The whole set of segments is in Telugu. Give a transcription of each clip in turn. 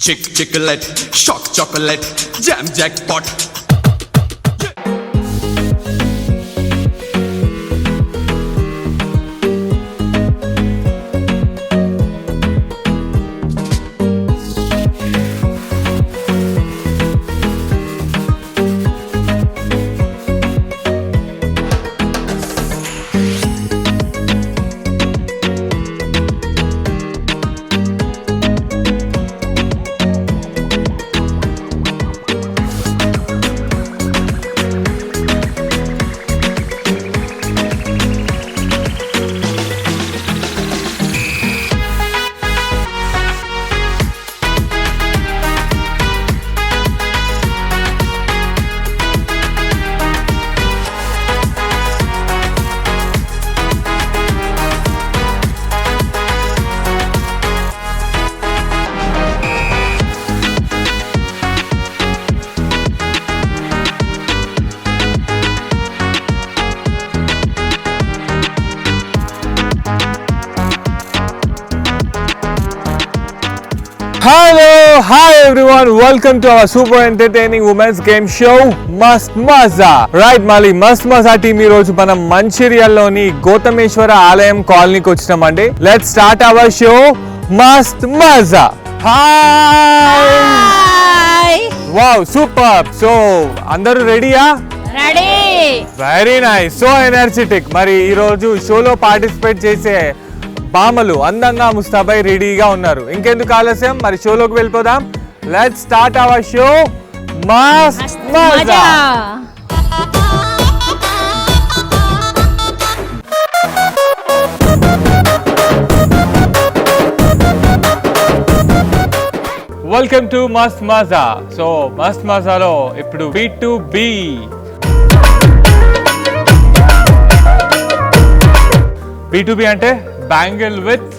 Chicklet, shock chocolate, jam jackpot. Hello, hi everyone, welcome to our super entertaining women's game show Mast Maza. Right Mali, Mast Maza team ee roju mana Mancherialoni Gautameshwara Alayam colony ki vachinamandi. Let's start our show Mast Maza. Hi. Wow, superb. So, andaru ready ya? Ready. Very nice. So energetic. Mari ee roju show lo participate chese బామలు అందంగా ముస్తాబై రెడీగా ఉన్నారు. ఇంకెందుకు ఆలస్యం, మరి షోలోకి వెళ్ళిపోదాం. Let's start our show must మజా. వెల్కమ్ టు మస్ట్ మజా. సో మస్ట్ మజాలో ఇప్పుడు B2B. B2B అంటే bangle with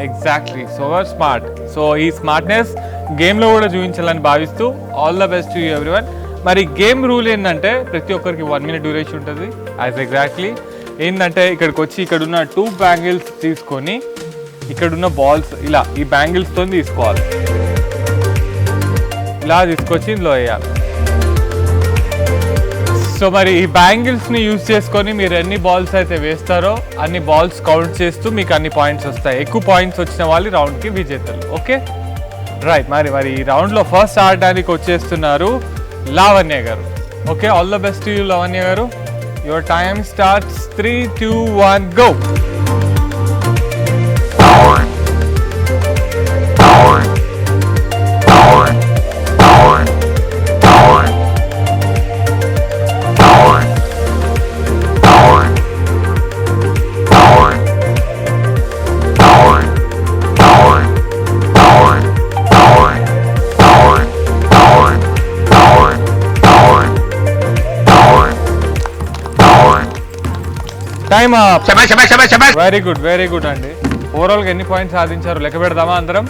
exactly so smart. So ఈ స్మార్ట్నెస్ గేమ్లో కూడా చూపించాలని భావిస్తూ all the best to you everyone. మరి గేమ్ రూల్ ఏంటంటే ప్రతి ఒక్కరికి 1 minute డ్యూరేషన్ ఉంటుంది. యాజ్ ఎగ్జాక్ట్లీ ఏంటంటే ఇక్కడికి వచ్చి ఇక్కడున్న 2 బ్యాంగిల్స్ తీసుకొని ఇక్కడున్న బాల్స్ ఇలా ఈ బ్యాంగిల్స్తో తీసుకోవాలి. ఇలా తీసుకొచ్చి ఇందులో వేయాలి. సో మరి ఈ బ్యాంగిల్స్ని యూజ్ చేసుకొని మీరు ఎన్ని బాల్స్ అయితే వేస్తారో అన్ని బాల్స్ కౌంట్ చేస్తూ మీకు అన్ని పాయింట్స్ వస్తాయి. ఎక్కువ పాయింట్స్ వచ్చిన వాళ్ళు రౌండ్కి విజేతలు. Okay right. మరి ఈ రౌండ్లో ఫస్ట్ ఆడడానికి వచ్చేస్తున్నారు లావణ్య గారు. Okay, all the best you Lavanya గారు. Your time starts 3, 2, 1 go. Time up. Very good అండి. ఓవరాల్ గా ఎన్ని పాయింట్స్ సాధించారు లెక్క పెడదామా అందరం?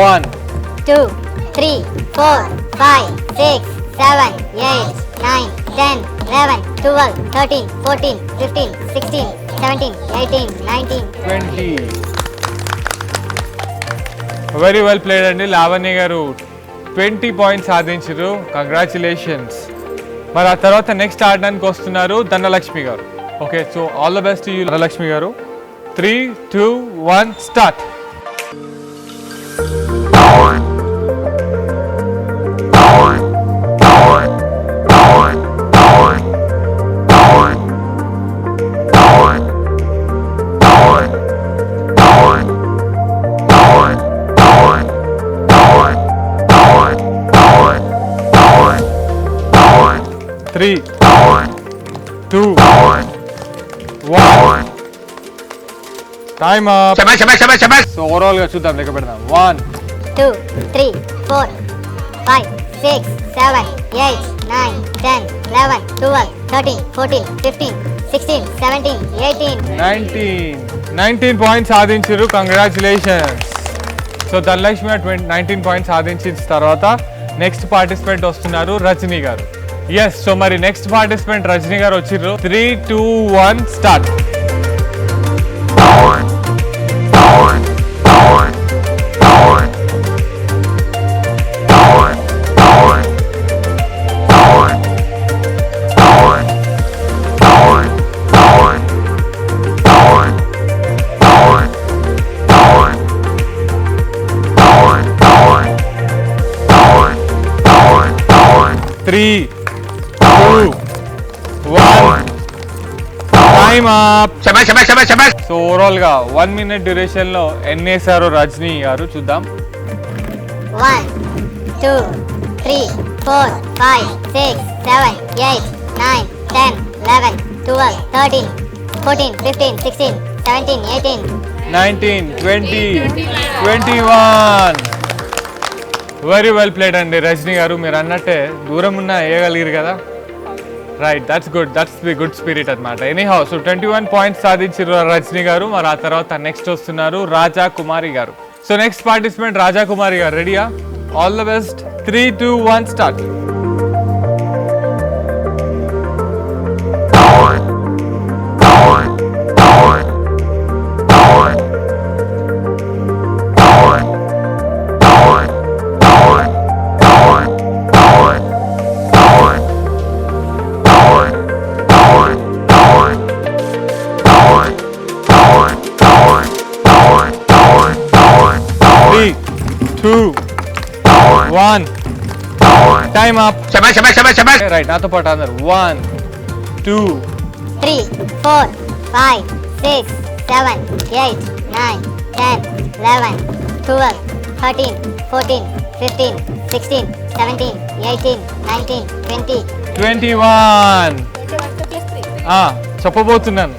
1 2 3 4 5 6 7 8 9 10 11 12 13 14 15 16 17 18 19 20. వెరీ వెల్ ప్లేడ్ అండి. లావణ్య గారు 20 పాయింట్స్ సాధించారు. కంగ్రాచులేషన్స్. మరి ఆ తర్వాత నెక్స్ట్ ఆడడానికి వస్తున్నారు ధనలక్ష్మి గారు. Okay, so all the best you Dhanalakshmi గారు. 3, 2, 1 start. Three, 2, 1 time up. So overall గా చూద్దాం, లెక్క పెడదాం. 1 2 3 4 5 6 7 8 9 10 11 12 13 14 15 16 17 18 19 పాయింట్స్ సాధించారు. కంగ్రాచులేషన్స్. సో ధనలక్ష్మి 19 పాయింట్స్ సాధించిన తర్వాత నెక్స్ట్ పార్టిసిపెంట్ వస్తున్నారు రజనీ గారు. ఎస్, సో మరి నెక్స్ట్ పార్టిసిపెంట్ రజనీ గారు వచ్చిర్రు. 3, 2, 1 start. 3, 2, 1. Time up. So overall గా 1 minute డ్యూరేషన్ లో ఎన్ని వేసారో రజనీ గారు చూద్దాం. 1, 2, 3, 4, 5, 6, 7, 8, 9, 10, 11, 12, 13, 14, 15, 16, 17, 18. 19, 20, 21. వెరీ వెల్ ప్లేడ్ అండి రజనీ గారు. మీరు అన్నట్టే దూరం ఉన్న వేయగలిగారు కదా. Right, that's good, that's the good spirit అనమాట. ఎనీహౌ, సో 21 పాయింట్స్ సాధించారు రజనీ గారు. మరి ఆ తర్వాత నెక్స్ట్ వస్తున్నారు రాజా కుమారి గారు. సో నెక్స్ట్ పార్టిసిపెంట్ రాజా కుమారి గారు, రెడీయా? All the best. 3, 2, 1 start. Time up. Right, నాతో పాటు అందరు. 1, 2, 3, 4, 5, 6, 7, 8, 9, 10, 11, 12, 13, 14, 15, 16, 17, 18, 19, 20. 21. చెప్పబోతున్నాను.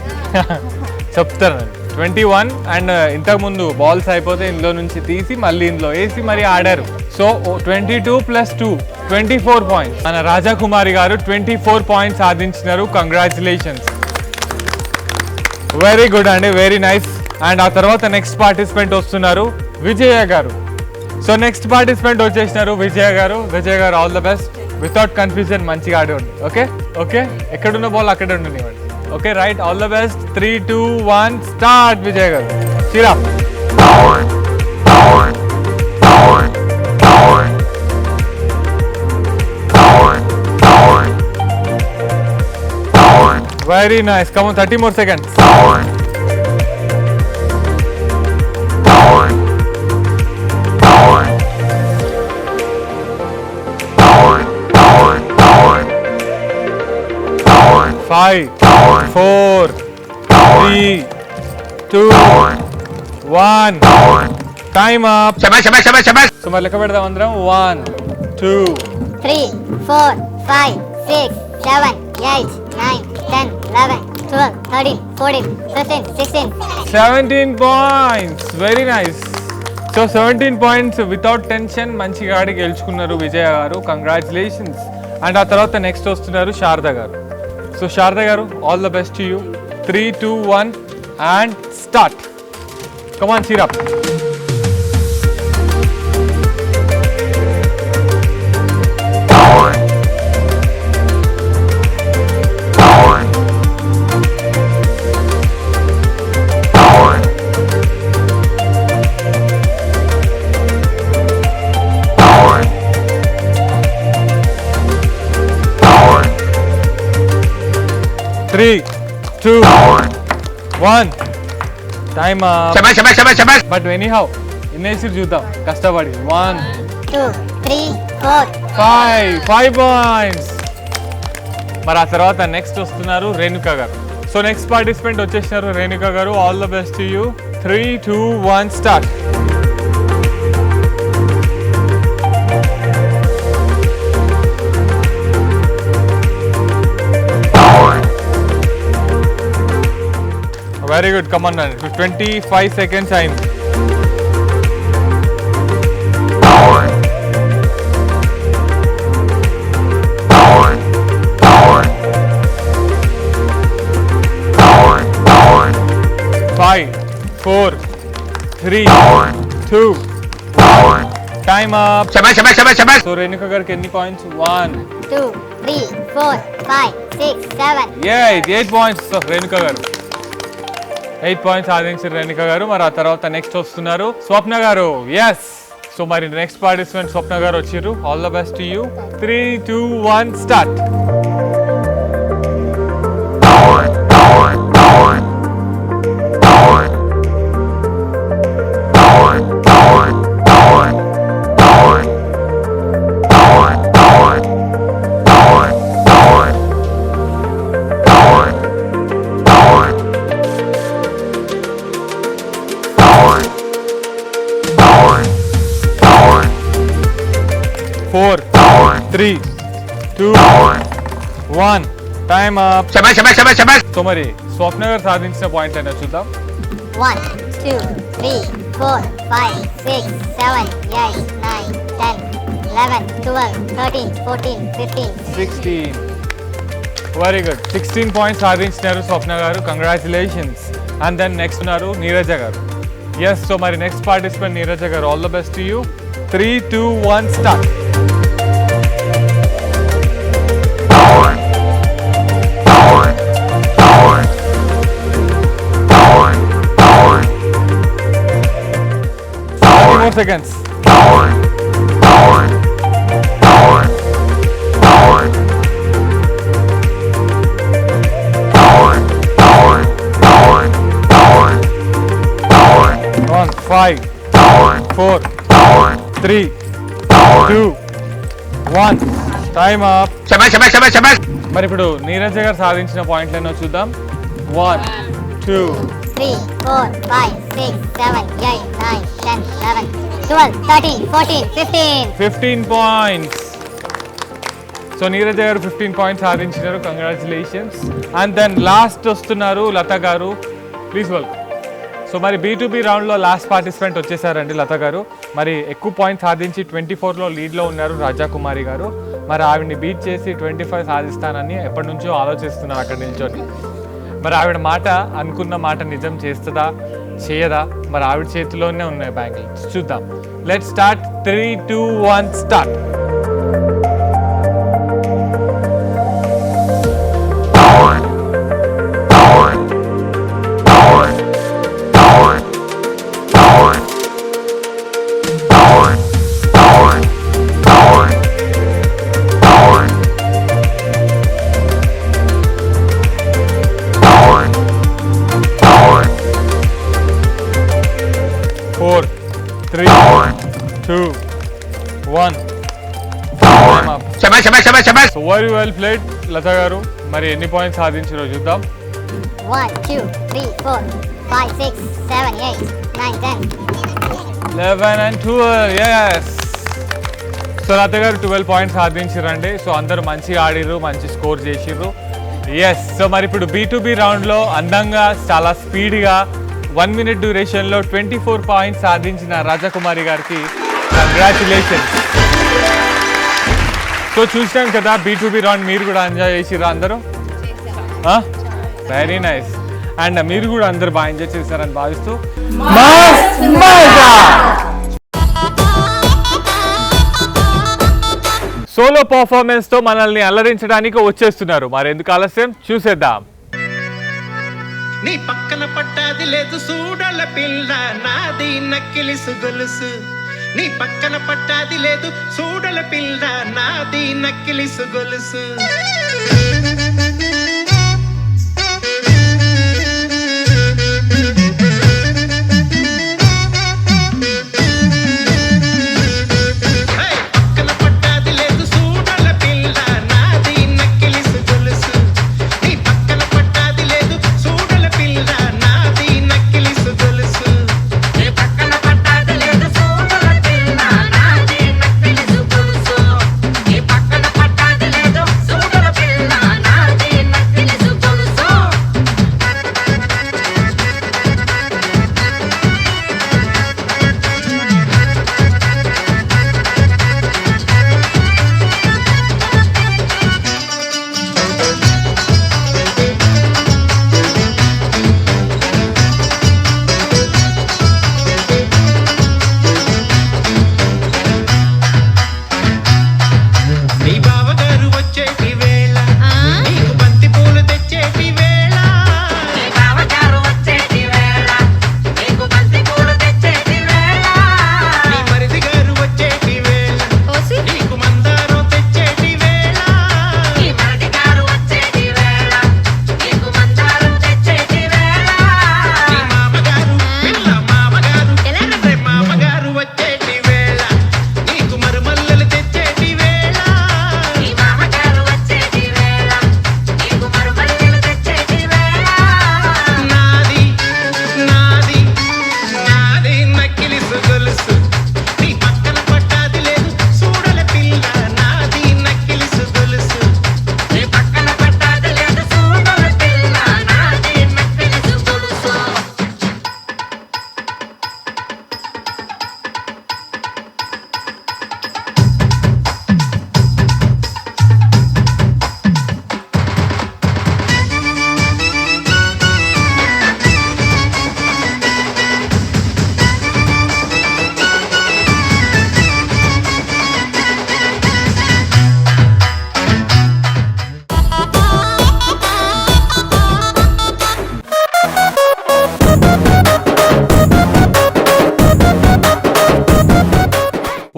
చెప్తాను. 21 అండ్ ఇంతకుముందు బాల్స్ అయిపోతే ఇందులో నుంచి తీసి మళ్ళీ ఇందులో వేసి మరి ఆడారు. So 22 + 2, 24 points. మన రాజా కుమారి గారు 24 పాయింట్స్ సాధించినారు. కంగ్రాచులేషన్స్, వెరీ గుడ్ అండి, వెరీ నైస్. అండ్ ఆ తర్వాత నెక్స్ట్ పార్టిసిపెంట్ వస్తున్నారు విజయ గారు. సో నెక్స్ట్ పార్టిసిపెంట్ వచ్చేసినారు విజయ గారు. విజయ గారు, all the best. Without confusion మంచిగా ఆడండి. ఓకే ఓకే, ఎక్కడున్న బాల్ అక్కడ ఉండనివ్వండి. Okay right, all the best. 3, 2, 1 start. Vijay గారు, Sriram. Very nice, come on, 30 more seconds. 5, 4, 3, 2, 1. Time up. So మరి లెక్క పెడదాం అందరం. 1, 2, 3, 4, 5, 6, 7, 8, 9, 10, 11, 12, 13, 14, 15, 16. 17 points. Very nice. So 17 points without tension మంచిగా ఆడి గెలుచుకున్నారు విజయ గారు. కంగ్రాచులేషన్స్. అండ్ ఆ తర్వాత నెక్స్ట్ వస్తున్నారు శారద గారు. సో శారద గారు, all the best to you. 3, 2, 1 and start. Come on, cheer up. 3, 2, 1. Time up. But anyhow, ఇన్నేసి చూద్దాం కష్టపడి. 1, 2, 3, 4. 5 పాయింట్స్. మరి ఆ తర్వాత నెక్స్ట్ వస్తున్నారు రేణుక గారు. సో నెక్స్ట్ పార్టిసిపెంట్ వచ్చేసినారు రేణుక గారు. All the best to you. 3, 2, 1 start. Very good, come on. 25 seconds అయింది. 5, 4, 3, 2, 1. Time up. సో రేణుక గారికి ఎన్ని పాయింట్స్? 1, 2, 3, 4, 5, 6, 7. 8 పాయింట్స్. రేణుక గారు 8 పాయింట్స్ సాధించారు రేణుక గారు. మరి ఆ తర్వాత నెక్స్ట్ వస్తున్నారు స్వప్న గారు. ఎస్, సో మరి నెక్స్ట్ పార్టిసిపెంట్ స్వప్న గారు వచ్చారు. All the best to you. 3, 2, 1 start. 3, 2, 1. Time up. So మరి స్వప్న గారు సాధించిన పాయింట్ అయినా చూద్దాం. 1, 2, 3, 4, 5, 6, 7, 8, 9, 10, 11, 12, 13, 14, 15, 16. Very good. 16 పాయింట్స్ సాధించినారు స్వప్న గారు. కంగ్రాచులేషన్స్. అండ్ దెన్ నెక్స్ట్ ఉన్నారు నీరజ గారు. ఎస్, సో మరి నెక్స్ట్ పార్టిసిపెంట్ నీరజ గారు. All the best to you. 3, 2, 1 start. More seconds. 5, 4, 3, 2, 1. Time up. మరి ఇప్పుడు నీరజ గారు సాధించిన పాయింట్లను చూద్దాం. 1, 2, 3, 4, 5, 6, 7, 8, 9, 10, 11, 12, 13, 14, 15. 15 పాయింట్స్. సో నీరజ గారు 15 పాయింట్స్ సాధించినారు. కంగ్రాచులేషన్స్. అండ్ దెన్ లాస్ట్ వస్తున్నారు లత గారు. Please welcome. సో మరి B2B రౌండ్లో లాస్ట్ పార్టిసిపెంట్ వచ్చేసారండి లత గారు. మరి ఎక్కువ పాయింట్స్ సాధించి 24లో లీడ్లో ఉన్నారు రాజా కుమారి గారు. మరి ఆవిడని బీట్ చేసి 25 సాధిస్తానని ఎప్పటి నుంచో ఆలోచిస్తున్నారు అక్కడ నిల్చొని. మరి ఆవిడ మాట అనుకున్న మాట నిజం చేస్తుందా చేయదా? మరి ఆవిడ చేతిలోనే ఉన్నాయి బ్యాంగిల్స్. చూద్దాం. Let's start. 3, 2, 1 start. Very well played Latha గారు. మరి ఎన్ని పాయింట్స్ సాధించారో చూద్దాం. 1, 2, 3, 4, 5, 6, 7, 8, 9, 10. 11 and 12. yes. సో లత గారు 12 పాయింట్స్ సాధించారండి. సో అందరూ మంచిగా ఆడిర్రు, మంచి స్కోర్ చేసిర్రు. ఎస్. సో మరి ఇప్పుడు B2B రౌండ్లో అందంగా చాలా స్పీడ్గా 1 minute డ్యూరేషన్లో 24 పాయింట్స్ సాధించిన రాజకుమారి గారికి కంగ్రాచులేషన్స్. సో చూసాం కదా B2B రౌండ్. మీరు కూడా ఎంజాయ్ చేసిర్రా అందరూ? Very nice. అండ్ మీరు కూడా అందరు బాగా ఎంజాయ్ చేశారని భావిస్తూ సోలో పర్ఫార్మెన్స్ తో మనల్ని అల్లరించడానికి వచ్చేస్తున్నారు. మరి ఎందుకు ఆలస్యం, చూసేద్దాం. నీ పక్కన పట్టాది లేదు చూడల పిల్ల నాది నక్కిలిసు గొలుసు. నీ పక్కన పట్టాది లేదు చూడల పిల్ల నాది నక్కిలిసు గొలుసు. Nadi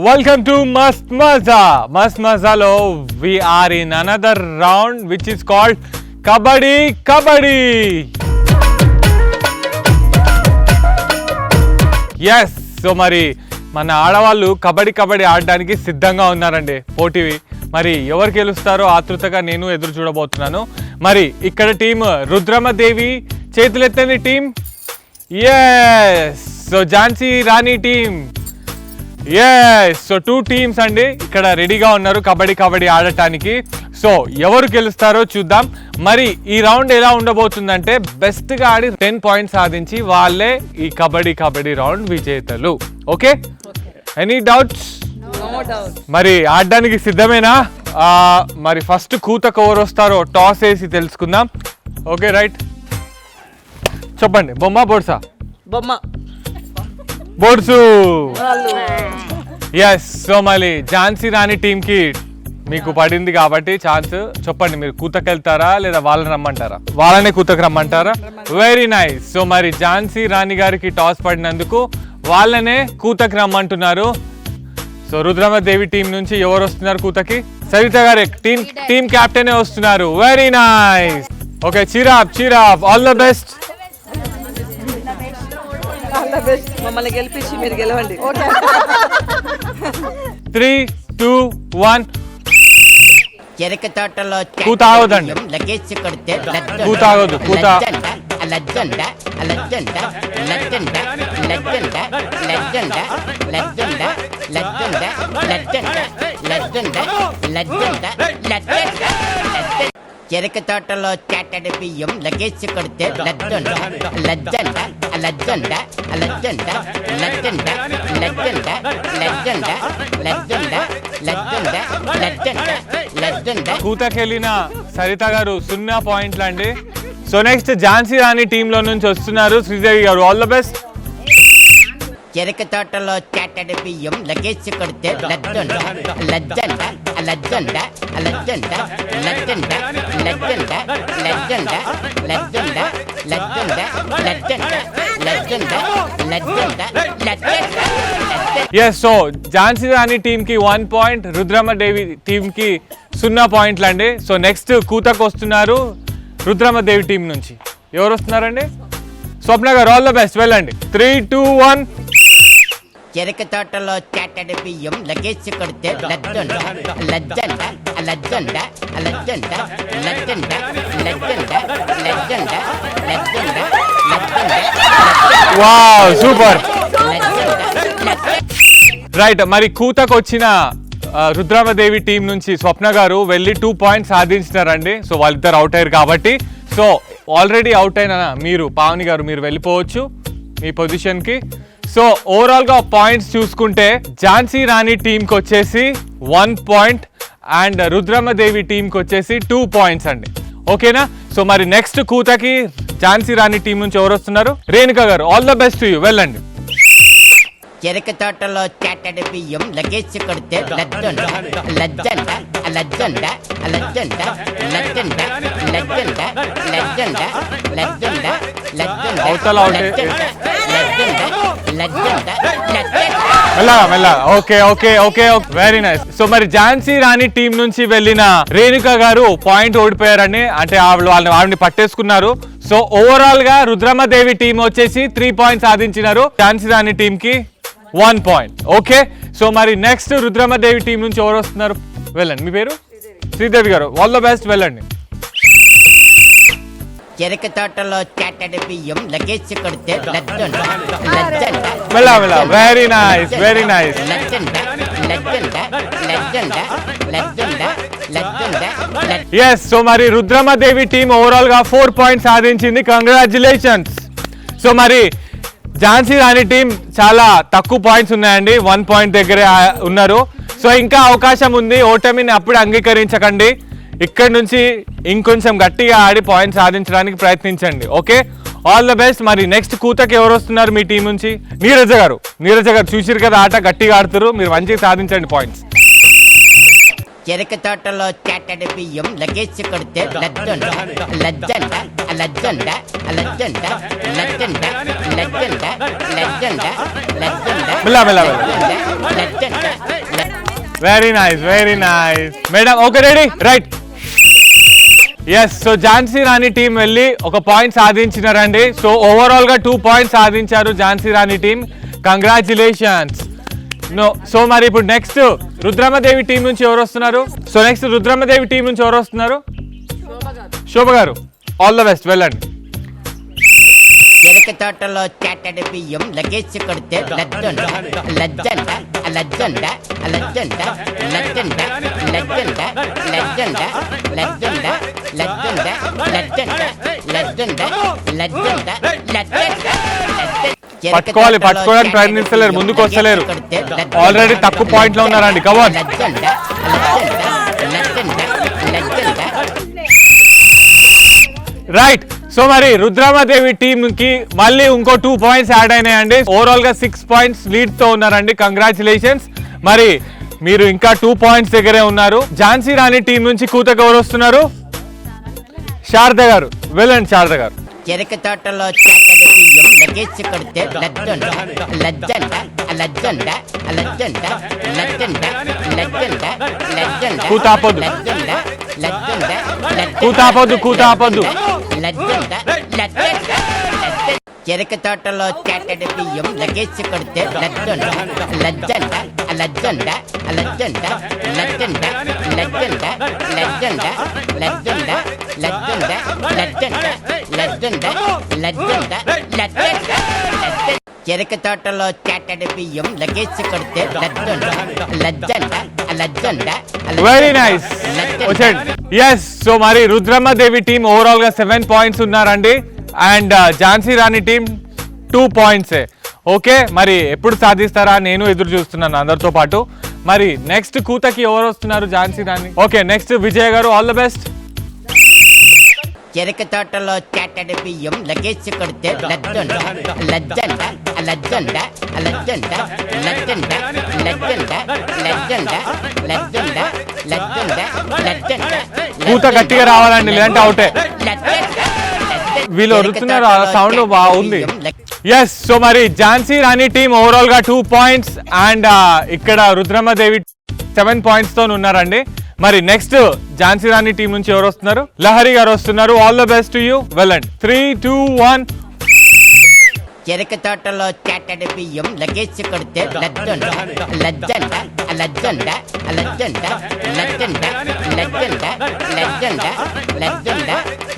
welcome to Mast Maza. మస్త్ మజాలో we are in another round which is called kabaddi kabaddi. Yes, so మరి మన ఆడవాళ్ళు కబడ్డీ కబడ్డీ ఆడడానికి సిద్ధంగా ఉన్నారండి. పోటీవి మరి ఎవరు గెలుస్తారో ఆతృతగా నేను ఎదురు చూడబోతున్నాను. మరి ఇక్కడ టీం రుద్రమదేవి చేతులెత్తని team. Yes, so Jhansi Rani team. Yes, so 2 teams అండి ఇక్కడ రెడీగా ఉన్నారు కబడ్డీ కబడ్డీ ఆడటానికి. సో ఎవరు గెలుస్తారో చూద్దాం. మరి ఈ రౌండ్ ఎలా ఉండబోతుందంటే బెస్ట్గా ఆడి 10 పాయింట్స్ సాధించి వాళ్ళే ఈ కబడ్డీ కబడ్డీ రౌండ్ విజేతలు. Okay, any doubts? మరి ఆడడానికి సిద్ధమేనా? మరి ఫస్ట్ కూతకు ఎవరు వస్తారో టాస్ వేసి తెలుసుకుందాం. ఓకే రైట్, చెప్పండి. బొమ్మ బోర్సా? బొమ్మ. బోర్సు. ఎస్, సో మళ్ళీ ఝాన్సీ రాణి టీంకి మీకు పడింది కాబట్టి ఛాన్స్. చెప్పండి, మీరు కూతకు వెళ్తారా లేదా వాళ్ళని రమ్మంటారా? వాళ్ళనే కూతకు రమ్మంటారా? Very nice. సో మరి ఝాన్సీ రాణి గారికి టాస్ పడినందుకు వాళ్ళనే కూతకు రమ్మంటున్నారు. సో రుద్రమదేవి టీం నుంచి ఎవరు వస్తున్నారు కూతకి? సరిత గారు టీం కెప్టెన్ వస్తున్నారు. Very nice. Okay, cheer up all the best. మమ్మల్ని గెలిపించి మీరు గెలవండి. 3, 2, 1. చెరుకు తోటలో కూత ఆగదండి. లగేజ్ కొడితే కూత ఆగదు. కూత లజ్జండ లజ్జండ లజ్జండ లజ్జండ లజ్జండ లజ్జండ లజ్జండ లజ్జండ లజ్జండ లజ్జండ లజ్జండ. చెరుకు తోటలో చాటడి బియ్యం లగేజ్ కొడితే లజ్జండ లజ్జండ లజ్జండ లజ్జండ లజ్జండ లజ్జండ లజ్జండ లజ్జండ లజ్జండ లజ్జండ లజ్జండ. కూతకెళ్ళిన సరిత గారు 0 పాయింట్లు అండి. సో నెక్స్ట్ ఝాన్సీ రాణి టీంలో నుంచి వస్తున్నారు శ్రీదేవి గారు. All the best. చెరుకు తోటలో చాటడి బియ్యం లగేజ్ కొడితే లజ్జండ లజ్జండ లజ్జండ లజ్జండ లజ్జండ లజ్జండ లజ్జండ లజ్జండ లజ్జండ లజ్జండ లజ్జండ లజ్జండ లజ్జండ. ఎస్, సో ఝాన్సీ రాణి టీంకి 1 పాయింట్, రుద్రమదేవి టీంకి 0 పాయింట్లు అండి. సో నెక్స్ట్ కూతకు వస్తున్నారు రుద్రమదేవి టీం నుంచి. ఎవరు వస్తున్నారండి? స్వప్న గారు. ఆల్ ద బెస్ట్, వెళ్ళండి. 3, 2, 1. చెరుకు తోటలో చాటడి బియ్యం లగేజ్ కొడితే లజ్జండ లజ్జండ లజ్జండ లజ్జండ లజ్జండ లజ్జండ లజ్జండ లజ్జండ లజ్జండ. Wow, super. రైట్, మరి కూతకు వచ్చిన రుద్రమదేవి టీం నుంచి స్వప్న గారు వెళ్ళి 2 పాయింట్స్ సాధించినారండి. సో వాళ్ళిద్దరు అవుట్ అయ్యారు కాబట్టి సో ఆల్రెడీ అవుట్ అయిన మీరు పావని గారు మీరు వెళ్ళిపోవచ్చు మీ పొజిషన్కి. సో ఓవరాల్గా పాయింట్స్ చూసుకుంటే ఝాన్సీ రాణి టీంకి వచ్చేసి 1 పాయింట్ అండ్ రుద్రమదేవి టీంకి వచ్చేసి 2 పాయింట్స్ అండి. ఓకేనా? సో మరి నెక్స్ట్ కూతకి ఝాన్సీ రాణి టీం నుంచి ఎవరు వస్తున్నారు? రేణుక గారు. All the best to you, వెళ్ళండి. చెరుకు తోటలో చాటడి బియ్యం లగేజ్ కొడితే లజ్జండ లజ్జండ లజ్జండ లజ్జండ లజ్జండ లజ్జండ లజ్జండ లజ్జండ లజ్జండ. అవతల మెల్లగా. Okay okay okay very nice. So మరి ఝాన్సీ రాణి టీం నుంచి వెళ్ళిన రేణుక గారు పాయింట్ ఓడిపోయారని, అంటే ఆవిడని పట్టేసుకున్నారు. సో ఓవరాల్ గా రుద్రమదేవి టీం వచ్చేసి 3 పాయింట్స్ సాధించినారు. ఝాన్సీ రాణి టీం కి 1 పాయింట్. ఓకే, సో మరి నెక్స్ట్ రుద్రమదేవి టీం నుంచి ఎవరు వస్తున్నారు? వెళ్ళండి. మీ పేరు? శ్రీదేవి గారు. ఆల్ ద బెస్ట్, వెళ్ళండి. చెరుకు తోటలో చాటడి బియ్యం లగేజ్ కొడితే లజ్జండ లజ్జండ. Very nice, very nice. లజ్జండ లజ్జండ లజ్జండ లజ్జండ లజ్జండ. ఎస్, సో మరి రుద్రమదేవి టీం ఓవరాల్ గా 4 పాయింట్స్ సాధించింది. కంగ్రాచులేషన్స్. సో మరి ఝాన్సీ రాణి టీం చాలా తక్కువ పాయింట్స్ ఉన్నాయండి, 1 పాయింట్ దగ్గరే ఉన్నారు. సో ఇంకా అవకాశం ఉంది, ఓటమిని అప్పుడు అంగీకరించకండి. ఇక్కడ నుంచి ఇంకొంచెం గట్టిగా ఆడి పాయింట్స్ సాధించడానికి ప్రయత్నించండి. Okay, all the best. మరి నెక్స్ట్ కూతకి ఎవరు వస్తున్నారు మీ టీం నుంచి? నీరజ గారు. నీరజ గారు చూసిరు కదా ఆట, గట్టిగా ఆడుతారు, మీరు మంచిగా సాధించండి పాయింట్స్. చెరుకు తోటలో చాటడి బియ్యం లగేజ్ కొడితే లజ్జండ లజ్జండ లజ్జండ లెజెండ్ లెజెండ్ లెజెండ్ లెజెండ్ లెజెండ్ మిలా మిలా లెజెండ్ very nice madam okay ready right yes so Jhansi Rani team వెళ్ళి ఒక పాయింట్ సాధించినారండి సో ఓవరాల్ గా 2 పాయింట్స్ సాధించారు Jhansi Rani team congratulations no so మరి ఇప్పుడు నెక్స్ట్ రుద్రమదేవి టీం నుంచి ఎవరు వస్తున్నారు సో నెక్స్ట్ రుద్రమదేవి టీం నుంచి ఎవరు వస్తున్నారు శోభ గారు ఆల్ ద బెస్ట్ వెళ్ళండి చెరుకు తోటలో చాటడి బియ్యం లగేసి కొడితే లెజెండ్ లెజెండ్ లెజెండ్ లెజెండ్ లెజెండ్ లెజెండ్ లెజెండ్ లెజెండ్ లెజెండ్ లెజెండ్ లెజెండ్ లెజెండ్ పట్టుకోవడానికి ప్రయత్నిస్తలేరు ముందుకు వస్తలేరు ఆల్రెడీ తక్కువ పాయింట్ లో ఉన్నారండి కవర్ రైట్ సో మరి రుద్రమదేవి టీమ్ కి మళ్ళీ ఇంకో 2 పాయింట్స్ యాడ్ అయినాయండి ఓవరాల్ గా 6 పాయింట్స్ లీడ్ తో ఉన్నారండి కంగ్రాచులేషన్స్ మరి మీరు ఇంకా 2 పాయింట్స్ దగ్గరే ఉన్నారు ఝాన్సీ రాణి టీం నుంచి కూతకు ఎవరు వస్తున్నారు శారద గారు వెళ్ళండి శారద గారు చెరుకు తోటలో చాటడి బియ్యం లగేసి కొడితే లెజెండ్ లెజెండ్ లెజెండ్ లెజెండ్ లెజెండ్ లెజెండ్ లెజెండ్ కూతాపొద్దు లెజెండ్ లెజెండ్ కూతాపొద్దు లెజెండ్ లెజెండ్ చెరుకు తోటలో చాటడి బియ్యం లగేసి కొడితే లెజెండ్ లెజెండ్ లెజెండ్ లెజెండ్ లెజెండ్ లెజెండ్ లెజెండ్ లెజెండ్ లెజెండ్ లెజెండ్ లెజెండ్ లెజెండ్ చెరుకు తోటలో చాటడి బియ్యం లగేసి కొడితే లెజెండ్ లెజెండ్ లెజెండ్ వెరీ నైస్ వచ్చండి ఎస్ సో మరి రుద్రమదేవి టీం ఓవరాల్ గా 7 పాయింట్స్ ఉన్నారండి అండ్ ఝాన్సీ రాణి టీం 2 పాయింట్సే ఓకే మరి ఎప్పుడు సాధిస్తారా నేను ఎదురు చూస్తున్నాను అందరితో పాటు మరి నెక్స్ట్ కూతకి ఎవరు వస్తున్నారు ఝాన్సీ రాణి ఓకే నెక్స్ట్ విజయ్ గారు ఆల్ ద బెస్ట్ చెరుకు తోటలో చాటడి బియ్యం లగేసి కొడితే లెజెండ్ లెజెండ్ లెజెండ్ లెజెండ్ లెజెండ్ లెజెండ్ లెజెండ్ లెజెండ్ లెజెండ్ లెజెండ్ కూత గట్టిగా రావాలండి లేదంటే అవుటే వీళ్ళు వరుతున్నారు సౌండ్ బాగుంది ఎస్ సో మరి ఝాన్సీ రాణి టీం ఓవరాల్ గా 2 పాయింట్స్ అండ్ ఇక్కడ రుద్రమదేవి 7 పాయింట్స్ తో ఉన్నారండి మరి నెక్స్ట్ ఝాన్సీ రాణి టీం నుంచి ఎవరు వస్తున్నారు లహరి గారు వస్తున్నారు all the best to you వెళ్ళండి 3 2 1 చెరుకు తోటలో చాటడి బియ్యం లగేసి కొడితే లెజెండ్ లెజెండ్ లెజెండ్ లెజెండ్ లెజెండ్ లెజెండ్ లెజెండ్ లెజెండ్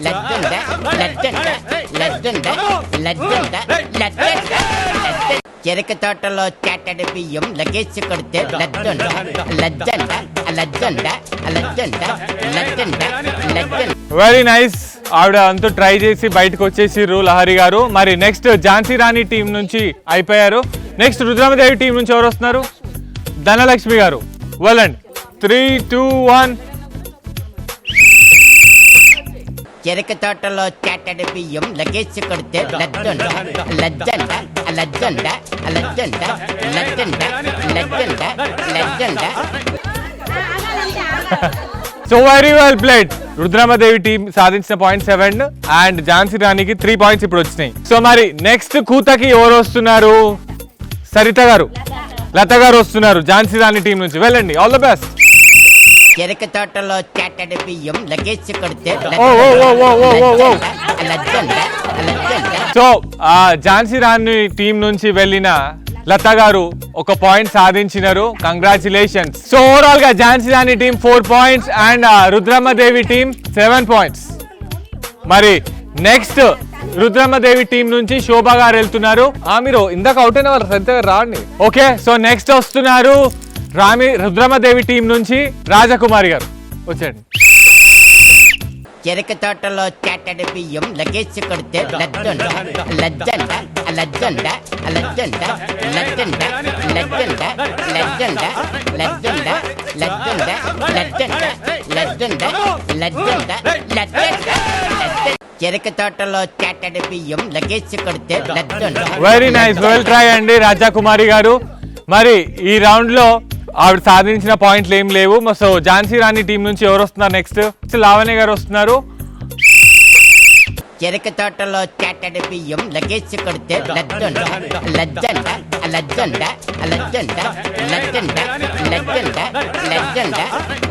లెజెండ్ లెజెండ్ లెజెండ్ లెజెండ్ చెరుకు తోటలో చాటడి బియ్యం లగేసి కొడితే లెజెండ్ లెజెండ్ లెజెండ్ లెజెండ్ లెజెండ్ లెజెండ్ వెరీ నైస్ ఆవిడ అంతా ట్రై చేసి బయటకు వచ్చేసిర్రు లహరి గారు మరి నెక్స్ట్ ఝాన్సీ రాణి టీం నుంచి అయిపోయారు నెక్స్ట్ రుద్రమదేవి టీం నుంచి ఎవరు వస్తున్నారు ధనలక్ష్మి గారు వెళ్ళండి 3 2 1 చెరుకు తోటలో చాటడి బియ్యం లగేసి కొడితే లెజెండ్ లెజెండ్ లెజెండ్ లెజెండ్ లెజెండ్ లెజెండ్ legend so very well played Rudramadevi team సాధించిన పాయింట్ 7 అండ్ ఝాన్సీ రాణికి 3 పాయింట్స్ ఇప్పుడు వచ్చినాయి సో మరి నెక్స్ట్ కూతకి ఎవరు వస్తున్నారు సరిత గారు లత గారు వస్తున్నారు ఝాన్సీ రాణి టీం నుంచి వెళ్ళండి ఆల్ ద బెస్ట్ చెరుకు తోటలో చాటడి బియ్యం లగేసి కొడితే సో ఝాన్సీ రాణి టీం నుంచి వెళ్ళిన లత గారు ఒక పాయింట్ సాధించినారు కంగ్రాచులేషన్స్ సో ఓవరాల్ గా Jhansi Rani team 4 points and Rudramadevi team 7 points మరి నెక్స్ట్ రుద్రమదేవి టీం నుంచి శోభా గారు వెళ్తున్నారు మీరు ఇందాక అవుట్ అయిన వాళ్ళు సరిగ్గా రాండి ఓకే సో నెక్స్ట్ వస్తున్నారు రుద్రమదేవి టీం నుంచి రాజకుమారి గారు వచ్చేయండి చెరుకు తోటలో చాటడి బియ్యం లగేసి కొడితే లెజెండ్ లెజెండ్ లెజెండ్ లెజెండ్ లెజెండ్ లెజెండ్ లెజెండ్ లెజెండ్ లెజెండ్ లెజెండ్ లెజెండ్ లెజెండ్ లెజెండ్ చెరుకు తోటలో చాటడి బియ్యం లగేసి కొడితే legend very nice well try అండి రాజకుమారి గారు మరి ఈ రౌండ్ లో ఆవిడ సాధించిన పాయింట్లు ఏం లేవు సో ఝాన్సీ రాణి టీం నుంచి ఎవరు వస్తున్నారు నెక్స్ట్ లావణ్య గారు వస్తున్నారు చెరుకు తోటలో చెట్టడి బియ్యం లగేసి కొడితే లడ్డుండ లజ్జండ లజ్జండ లజ్జండ లజ్జండ లజ్జండ లజ్జండ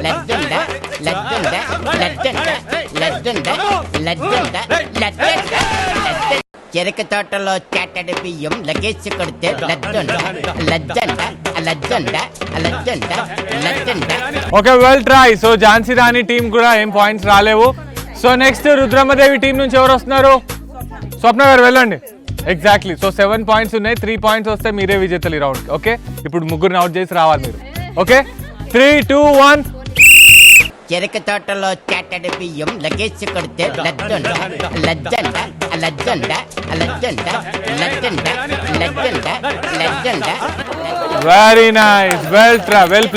లజ్జండ లజ్జండ లజ్జండ లజ్జండ లజ్జండ లజ్జండ చెరుకు తోటలో చెట్టడి బియ్యం లగేసి కొడితే లడ్డుండ లజ్జండ లజ్జండ లజ్జండ లజ్జండ. Okay, well try. So Jhansi Rani team కూడా ఏం పాయింట్స్ రాలేవు. సో నెక్స్ట్ రుద్రమ్మదేవి టీం నుంచి ఎవరు వస్తున్నారు? స్వప్న గారు వెళ్ళండి. ఎగ్జాక్ట్లీ. సో 7 పాయింట్స్ ఉన్నాయి. 3 పాయింట్స్ వస్తే మీరే విజేతలు ఈ రౌండ్. ఓకే, ఇప్పుడు ముగ్గురిని అవుట్ చేసి రావాలి మీరు. ఓకే, 3, 2, 1. చెరుకు తోటలో చెట్టడి బియ్యం లగేసి కొడితే లడ్డుండ లజ్జండ లజ్జండ లజ్జండ లజ్జండ లజ్జండ లజ్జండ. Very nice, well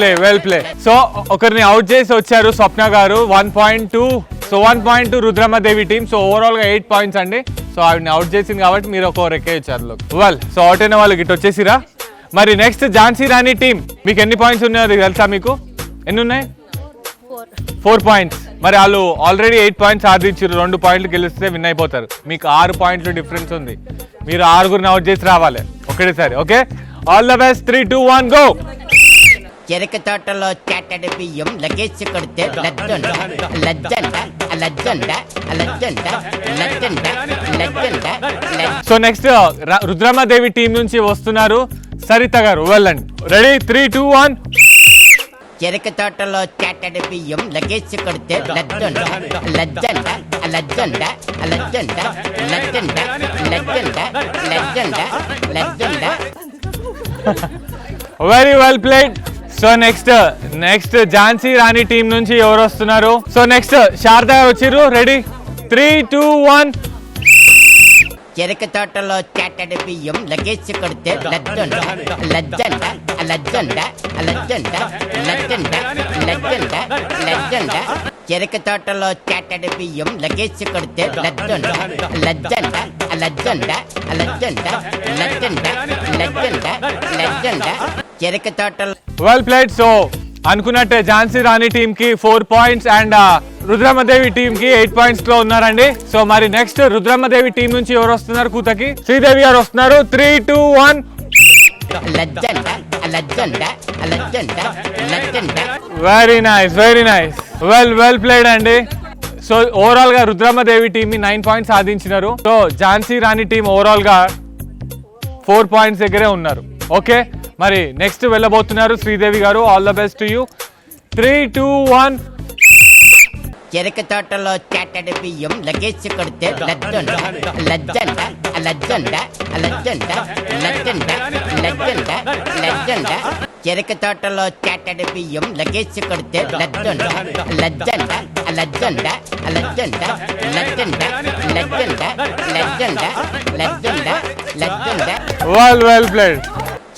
play. So ఒకరిని అవుట్ చేసి వచ్చారు స్వప్న గారు. 1.2. So 1.2 Rudrammadevi team. So overall గా 8 పాయింట్స్ అండి. సో ఆవిడని అవుట్ చేసింది కాబట్టి మీరు ఒక రెక్కే ఇచ్చారు. వెల్, సో అవుట్ అయిన వాళ్ళకి ఇటు వచ్చేసిరా. మరి నెక్స్ట్ ఝాన్సీ రాణి టీం, మీకు ఎన్ని పాయింట్స్ ఉన్నాయో అది తెలుసా? మీకు ఎన్ని ఉన్నాయి? 4 పాయింట్స్. మరి వాళ్ళు ఆల్రెడీ 8 పాయింట్స్ సాధించారు. 2 పాయింట్లు గెలిస్తే విన్ అయిపోతారు. మీకు 6 పాయింట్లు డిఫరెన్స్ ఉంది. మీరు 6గురిని అవుట్ చేసి రావాలి ఒకటేసారి. Okay, all the best. 3, 2, 1 go. చెరుకు తోటలో చెట్టడి బియ్యం లగేసి కొడితే లడ్డుండ లజ్జండ లజ్జండ లజ్జండ లజ్జండ లజ్జండ. సో నెక్స్ట్ రుద్రమ్మదేవి టీం నుంచి వస్తున్నారు సరిత గారు. వెళ్ళండి. రెడీ? 3, 2, 1. చెరుకు తోటలో చెట్టడి బియ్యం లగేసి కొడితే లడ్డుండ లజ్జండ లజ్జండ లజ్జండ లజ్జండ లజ్జండ లజ్జండ లజ్జండ. Very well played. So next Jhansi Rani team నుంచి ఎవరు వస్తున్నారు? సో నెక్స్ట్ శారద గారు వచ్చిర్రు. రెడీ? 3, 2, 1. చెరుకు తోటలో చెట్టడి బియ్యం లగేసి కొడితే లడ్డుండ లజ్జండ లజ్జండ లజ్జండ లజ్జండ లజ్జండ లజ్జండ. చెరుకు తోటలో చెట్టడి బియ్యం లగేసి కొడితే లడ్డుండ లజ్జండ లజ్జండ లజ్జండ లజ్జండ లజ్జండ లజ్జండ. చెరుకు తోటలో వెల్ ప్లేడ్. సో అనుకున్నట్టే ఝాన్సీ రాణి టీం కి 4 పాయింట్స్ అండ్ రుద్రమ్మదేవి టీం కి 8 పాయింట్స్ లో ఉన్నారండి. సో మరి నెక్స్ట్ రుద్రమ్మదేవి టీం నుంచి ఎవరు వస్తున్నారు? కూతకి శ్రీదేవి గారు వస్తున్నారు. 3, 2, 1. లజ్జండ లజ్జండ లజ్జండ లజ్జండ. Very nice. వెల్ ప్లేడ్ అండి. సో ఓవరాల్ గా రుద్రమ్మదేవి టీం 9 పాయింట్స్ సాధించినారు. So Jhansi Rani team overall గా 4 పాయింట్స్ దగ్గరే ఉన్నారు. ఓకే, మరి నెక్స్ట్ వెళ్ళబోతున్నారు శ్రీదేవి గారు. All the best to you. 3, 2, 1. చెరుకు తోటలో చెట్టడి బియ్యం లగేసి కొడితే లడ్డుండ లజ్జండ లజ్జండ లజ్జండ లజ్జండ లజ్జండ లజ్జండ. చెరుకు తోటలో చెట్టడి బియ్యం లగేసి కొడితే లడ్డుండ లజ్జండ లజ్జండ లజ్జండ లజ్జండ లజ్జండ లజ్జండ లజ్జండ లజ్జండ. Well played.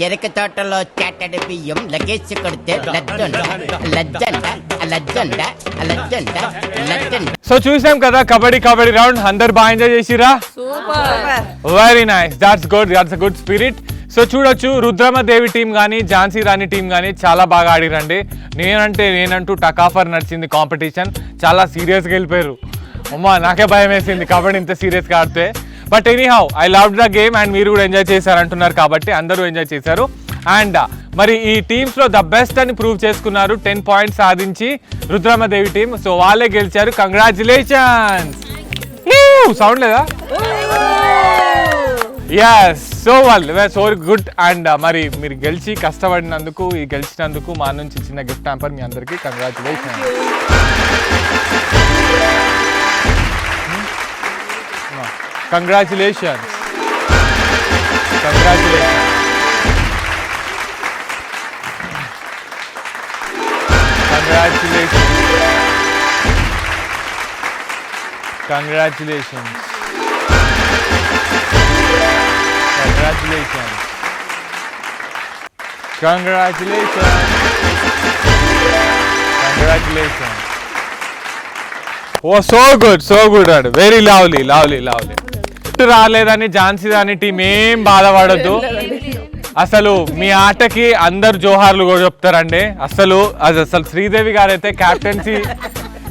చెరుకు తోటలో చెట్టడి బియ్యం లగేసి కొడితే లడ్డుండ లజ్జండ లజ్జండ లజ్జండ లజ్జండ. సో చూసాం కదా కబడ్డీ రౌండ్. అందరు బాగా ఎంజాయ్ చేసిరా? Very nice. That's good spirit. So చూడొచ్చు రుద్రమ్మదేవి టీం కానీ ఝాన్సీ రాణి టీం కానీ చాలా బాగా ఆడిరండి. నేనంటూ టకాఫర్ నడిచింది కాంపిటీషన్. చాలా సీరియస్గా వెళ్ళిపోయారు. అమ్మా, నాకే భయం వేసింది కబడ్డీ ఇంత సీరియస్గా ఆడితే. But anyhow I love the game and మీరు కూడా ఎంజాయ్ చేశారు అంటున్నారు కాబట్టి అందరూ ఎంజాయ్ చేశారు. అండ్ మరి ఈ టీమ్స్ లో ద బెస్ట్ అని ప్రూవ్ చేసుకున్నారు. 10 పాయింట్స్ సాధించి రుద్రమ్మదేవి టీం. సో వాళ్ళే గెలిచారు. కంగ్రాచులేషన్స్. సౌండ్ లేదా? ఎస్. సో వాళ్ళు సో గుడ్. అండ్ మరి మీరు కష్టపడినందుకు గెలిచినందుకు మా నుంచి చిన్న గిఫ్ట్ హ్యాంపర్ మీ అందరికీ. Congratulations. Congratulations. Oh, so good. Very lovely. రాలేదని ఝాన్సీ రాణి టీం ఏం బాధపడద్దు. అసలు మీ ఆటకి అందరు జోహార్లు కూడా చెప్తారండి. అసలు శ్రీదేవి గారు అయితే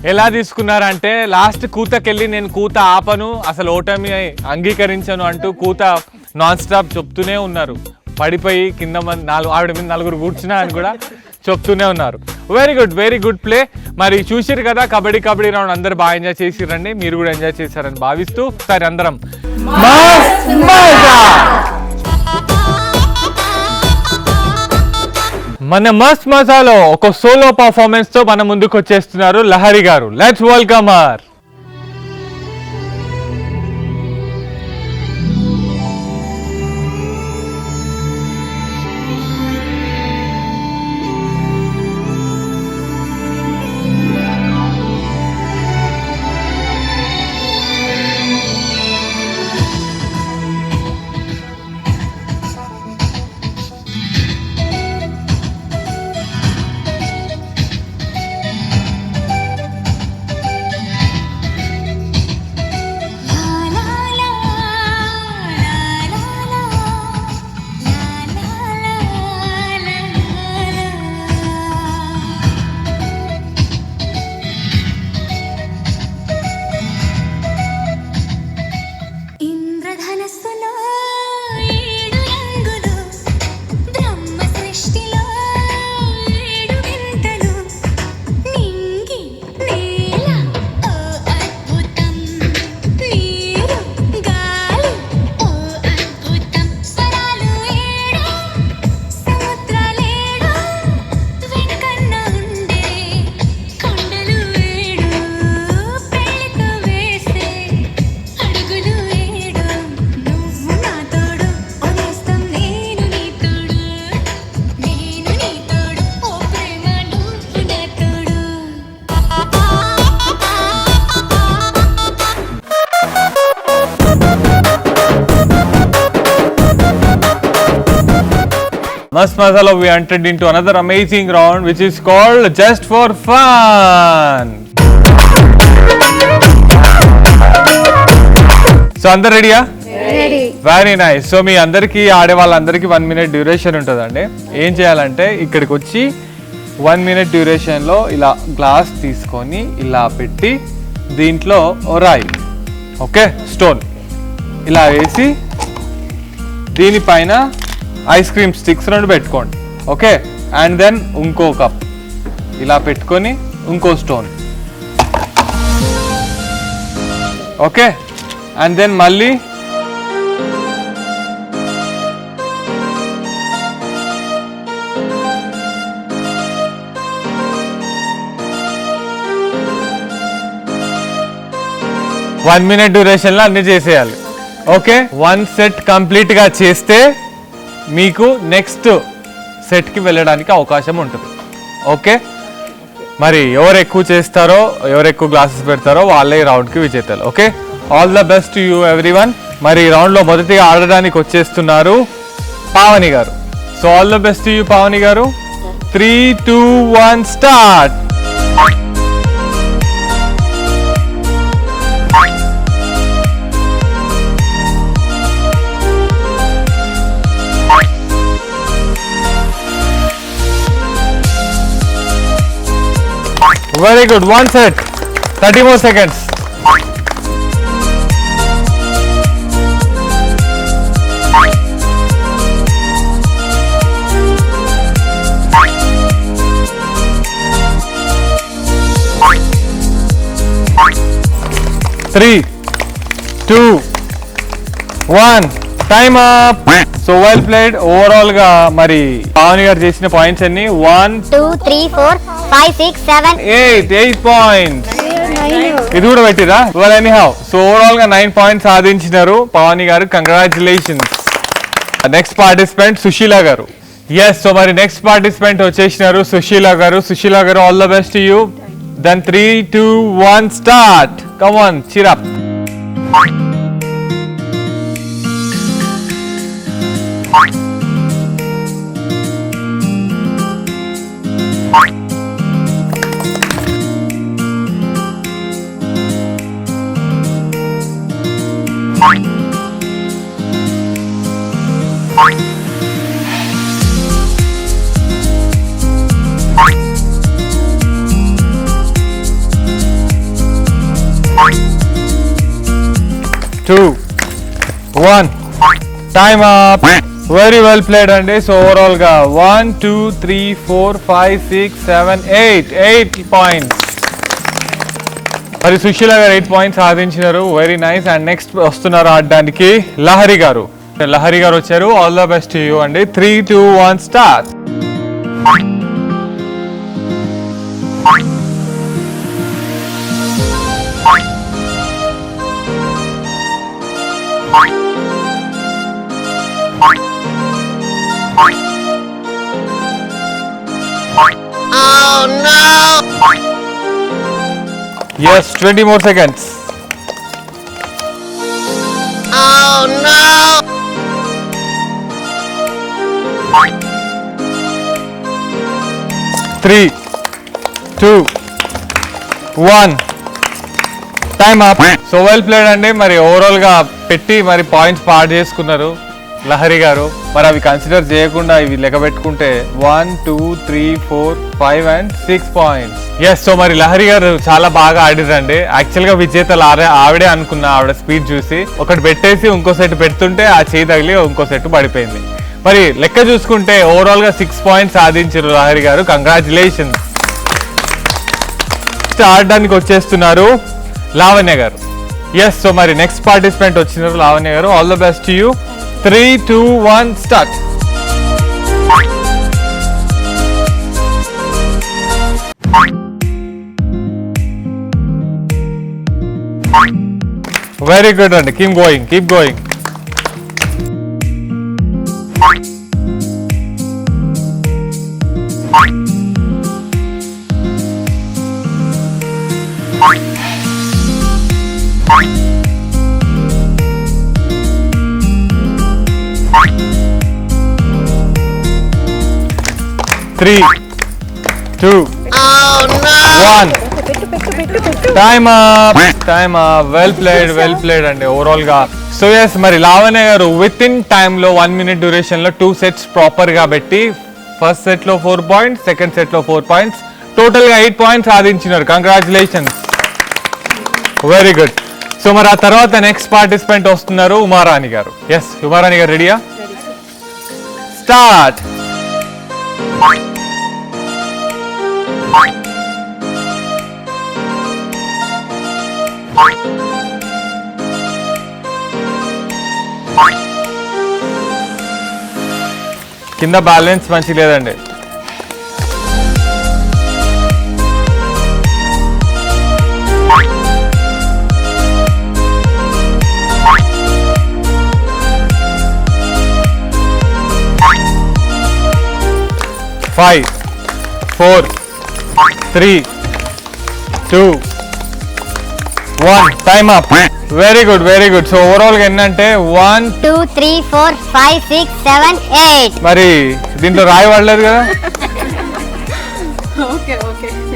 ఎలా తీసుకున్నారంటే లాస్ట్ కూతకెళ్ళి నేను కూత ఆపను, అసలు ఓటమి అంగీకరించను అంటూ కూత నాన్ స్టాప్ చెప్తూనే ఉన్నారు. పడిపోయి కింద ఆవిడ మీద 4 కూర్చున్నా అని కూడా చెప్తూనే ఉన్నారు. Very good play. మరి చూసిరు కదా కబడ్డీ రౌండ్ అందరు బాగా ఎంజాయ్ చేసిరండి, మీరు కూడా ఎంజాయ్ చేశారని భావిస్తూ సరే అందరం మన మస్త్ మజాలో ఒక సోలో పర్ఫార్మెన్స్ తో మన ముందుకు వచ్చేస్తున్నారు లహరి గారు. Let's welcome her. Mast Masala, we entered into another amazing round which is called Just for Fun. So, అందరు రెడీయా? Very nice. సో మీ అందరికీ ఆడే వాళ్ళందరికీ 1 minute డ్యూరేషన్ ఉంటుందండి. ఏం చేయాలంటే ఇక్కడికి వచ్చి 1 minute డ్యూరేషన్లో ఇలా గ్లాస్ తీసుకొని ఇలా పెట్టి దీంట్లో రాయి, ఓకే, స్టోన్ ఇలా వేసి దీనిపైన ఐస్ క్రీమ్ స్టిక్స్ 2 పెట్టుకోండి, ఓకే. అండ్ దెన్ ఇంకో కప్ ఇలా పెట్టుకొని ఇంకో స్టోన్, ఓకే. అండ్ దెన్ మళ్ళీ వన్ మినిట్ డ్యూరేషన్లో అన్ని చేసేయాలి, ఓకే. 1 set కంప్లీట్గా చేస్తే మీకు నెక్స్ట్ సెట్కి వెళ్ళడానికి అవకాశం ఉంటుంది, ఓకే. మరి ఎవరు ఎక్కువ చేస్తారో, ఎవరు ఎక్కువ గ్లాసెస్ పెడతారో వాళ్ళే ఈ రౌండ్కి విజేతలు, okay. All the best to you everyone. మరి ఈ రౌండ్లో మొదటిగా ఆడడానికి వచ్చేస్తున్నారు పావని గారు. So all the best to you Pavani గారు. 3, 2, 1 start. Very good. 1 set. 30 more seconds. Three, 2, 1. Time up. So well played. Overall గా మరి పావని గారు చేసిన పాయింట్స్ అన్ని 1, 2, 3, 4, 5, 6, 7, 8 పాయింట్స్. ఇది కూడా పెట్టిరా? వెల్ ఎనీహౌ, సో ఓవరాల్ గా 9 పాయింట్స్ సాధించినారు పావని గారు. కంగ్రాచులేషన్స్. నెక్స్ట్ పార్టిసిపెంట్ సుశీల గారు. ఎస్, సో మరి నెక్స్ట్ పార్టిసిపెంట్ వచ్చేసినారు సుశీల గారు. సుశీల గారు, all the best to you. Then 3, 2, 1 start. Come on, cheer up. 2, 1. Time up. Very well played అండి. సో ఓవరాల్ గా 1, 2, 3, 4, 5, 6, 7, 8 పాయింట్స్. మరి సుశీల గారు 8 పాయింట్స్ సాధించినారు. Very nice. అండ్ నెక్స్ట్ వస్తున్నారు ఆడడానికి లహరి గారు. లహరి గారు వచ్చారు. All the best to you అండి. 3, 2, 1 start. Yes, 20 more seconds. Oh no! 3, 2, 1. Time up. So well played అండి. మరి ఓవరాల్ గా పెట్టి మరి పాయింట్స్ పాడు చేసుకున్నారు లహరి గారు. మరి అవి కన్సిడర్ చేయకుండా ఇవి లెక్క పెట్టుకుంటే 1, 2, 3, 4, 5 and 6 పాయింట్స్. ఎస్. సో మరి లహరి గారు చాలా బాగా ఆడిరండి. యాక్చువల్ గా విజేతలు ఆవిడే అనుకున్నా. ఆవిడ స్పీడ్ చూసి ఒకటి పెట్టేసి ఇంకో సెట్ పెడుతుంటే ఆ చేయి తగిలి ఇంకో సెట్ పడిపోయింది. మరి లెక్క చూసుకుంటే ఓవరాల్ గా 6 పాయింట్స్ సాధించారు లహరి గారు. కంగ్రాచులేషన్స్. ఆడడానికి వచ్చేస్తున్నారు లావణ్య గారు. ఎస్. సో మరి నెక్స్ట్ పార్టిసిపెంట్ వచ్చినారు లావణ్య గారు. All the best to you. 3, 2, 1 start. Very good అండి. Keep going. 3, 2, 1. Time up. Well played అండి ఓవరాల్ గా. So yes. మరి లావణ్య గారు విత్ ఇన్ టైమ్ లో 1 minute డ్యూరేషన్ లో 2 sets ప్రాపర్ గా పెట్టి ఫస్ట్ సెట్ లో 4 పాయింట్స్, సెకండ్ సెట్ లో 4 పాయింట్స్, టోటల్ గా 8 పాయింట్స్ సాధించినారు. కంగ్రాచులేషన్స్. Very good. సో మరి ఆ తర్వాత నెక్స్ట్ పార్టిసిపెంట్ వస్తున్నారు ఉమారాణి గారు. ఎస్. ఉమారాణి గారు రెడీయా? స్టార్ట్. కింద బ్యాలెన్స్ మంచి లేదండి. Five, 4, 3, 2, 1. Time up. Very good. So overall గా ఏంటంటే 1, 2, 3, 4, 5, 6, 7, 8. మరి దీంట్లో రాయి పడలేదు కదా.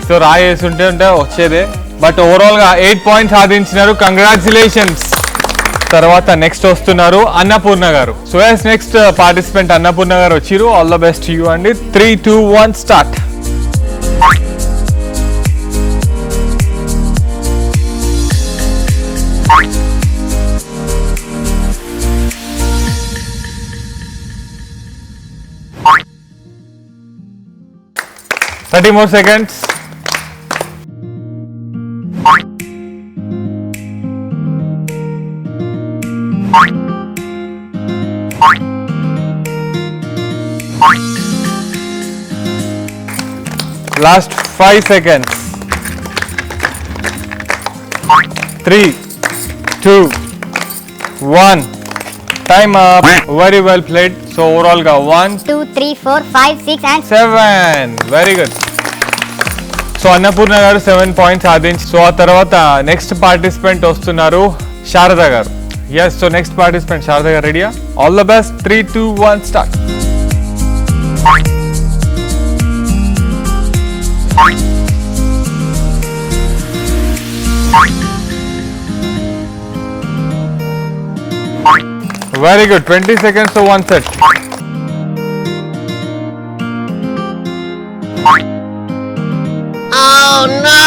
సో రాయి వేసుంటే వచ్చేదే. బట్ ఓవరాల్ గా 8 పాయింట్స్ సాధించినారు. కంగ్రాచులేషన్స్. తర్వాత నెక్స్ట్ వస్తున్నారు అన్నపూర్ణ గారు. So yes. Next participant Annapurna గారు వచ్చిరు. ఆల్ ద బెస్ట్ యూ అండి. 3, 2, 1 start. Thirty more seconds. Last 5 seconds. 3, 2, 1. Time up. Very well played. So overall ga 1, 2, 3, 4, 5, 6 and 7. Very good. So Annapurna garu 7 points సాధించి. సో ఆ తర్వాత నెక్స్ట్ పార్టిసిపెంట్ వస్తున్నారు శారద గారు. Yes. So next participant Sharada గారు రెడీయా? All the best. 3, 2, 1 start. Very good. 20 seconds to one set. Oh no!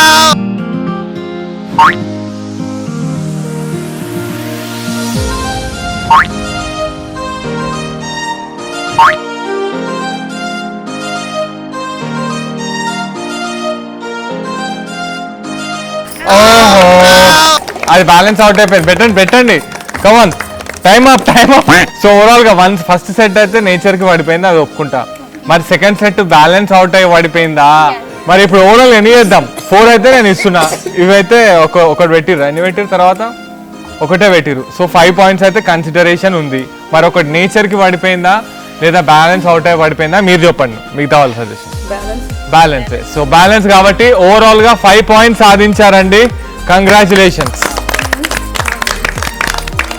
అది బ్యాలెన్స్ అవుట్ అయిపోయింది. పెట్టండి come on. Time up. So overall గా ఫస్ట్ సెట్ అయితే నేచర్ కి పడిపోయింది, అది ఒప్పుకుంటా. మరి సెకండ్ సెట్ బ్యాలెన్స్ అవుట్ అయ్యి పడిపోయిందా? మరి ఇప్పుడు ఓవరాల్ ఎన్ని చేద్దాం? 4 అయితే నేను ఇస్తున్నా. ఇవైతే ఒకటి పెట్టిర్రు. ఎన్ని పెట్టిరు? తర్వాత ఒకటే పెట్టిరు. సో 5 పాయింట్స్ అయితే కన్సిడరేషన్ ఉంది. మరి ఒకటి నేచర్ కి పడిపోయిందా లేదా బ్యాలెన్స్ అవుట్ అయ్యి పడిపోయిందా మీరు చెప్పండి. మిగతా వాళ్ళ సజెషన్. బ్యాలెన్స్. సో బ్యాలెన్స్ కాబట్టి ఓవరాల్ గా 5 పాయింట్స్ సాధించారండి. కంగ్రాచులేషన్స్.